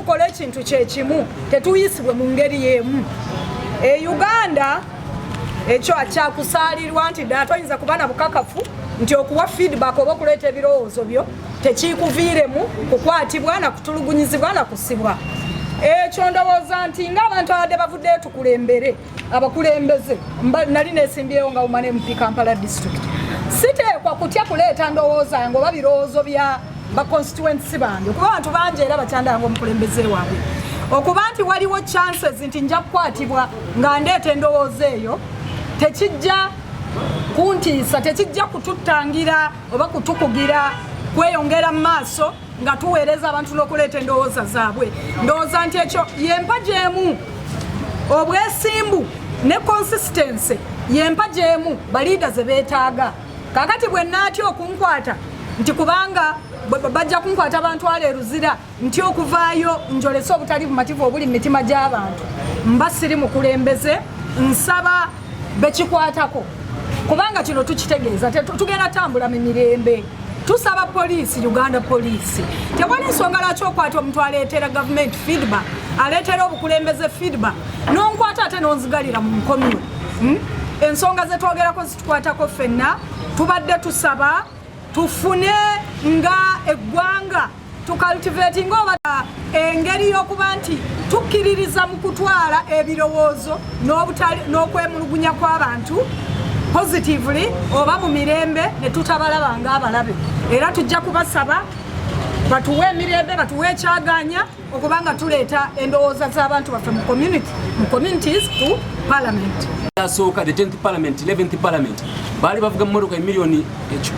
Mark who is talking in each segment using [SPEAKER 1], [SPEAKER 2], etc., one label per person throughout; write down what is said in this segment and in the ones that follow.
[SPEAKER 1] tukole ekintu kyekimu tetuyisibwe mu ngeri y'emu. Uganda ekyo akyakusaalirwa nti ddala toyinza kuba na bukakafu nti okuwa feedback oba okuleeta ebirowoozo byo tekikuviiremu kukwatibwa na kutulugunyizibwa na kusibwa. Ekyo ndowooza nti ng'abantu abadde bavuddeyo tukulembere abakulembeze nali neesimbyeyo nga umane MP Kampala district siteekwa kutya kuleeta ndowooza yange oba birowoozo bya baconstituency bange kuba abantu bangi era bakyandanga omukulembeze waabwe okuba nti waliwo chances nti nja kukwatibwa nga ndeeta endowooza eyo tekijja kuntiisa tekijja kututtangira oba kutukugira kweyongera mu maaso nga tuweereza abantu n'okuleeta endowooza zaabwe. Ndowooza nti ekyo yempaja emu obwesimbu ne consistency yempaja emu baliida ze beetaaga. Kakati bwe naatya okunkwata nti kubanga bajja kunkwata abantu aleeruzira nti okuvaayo njolese obutali bumativu obuli mu mitima gy'abantu mba siri mukulembeze nsaba bekikwatako kubanga kino tukitegeeza tugenda tambula mu mirembe. Tusaba poliisi Uganda poliisi tewali nsonga lwaki okwata omuntu aleetera government feedback aleetera obukulembeze feedback n'onkwata ate n'onzigalira mu nkomyo. Ensonga ze twogerako zitukwatako ffenna tubadde tusaba tufune nga eggwanga tucultivating oba engeri y'okuba nti tukkiririza mu kutwala ebirowoozo n'okwemulugunya kw'abantu positively oba mu mirembe ne tutabalaba ng'abalabe. Era tujja kubasaba batuwe emirembe batuwe ekyaganya okubanga tuleeta endowooza z'abantu baffe mu communities to parliament.
[SPEAKER 2] Yasooka the 10th parliament 11th parliament baali bavuga mu mmotoka emiliyoni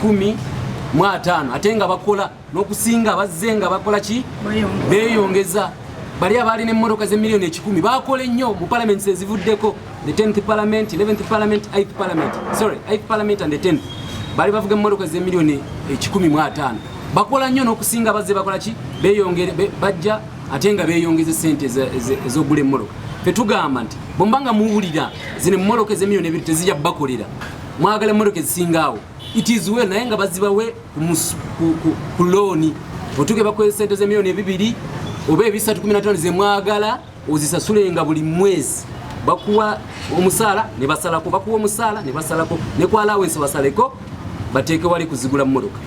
[SPEAKER 2] 15 ate nga bakola n'okusinga bazze nga bakola ki beeyongeza. Bali abaali n'emmotoka z'emiliyoni 10 bakola ennyo mu parliament ezivuddeko the 10th parliament 11th parliament 8th parliament 8th parliament and the 10th bali bavuga emmotoka z'emiliyoni 15 bakola nnyo n'okusinga bazze bakola ki beeyongere bajja ate nga beeyongeze sente ez'ogula emmotoka. Fe tugamba nti bombanga muwulira zino emmotoka ez'emiliyoni 2 tezijja bakolera mwagala emmotoka ezisingaawo it is well naye nga bazibawe ku looni otuke bakoze sente z'emiliyoni 2 oba 315 ze mwagala ozisasulenga buli mwezi bakuwa omusaala ne basalako bakuwa omusaala ne basalako ne kwa allowance basaleko bateeke wali kuzigula mmotoka.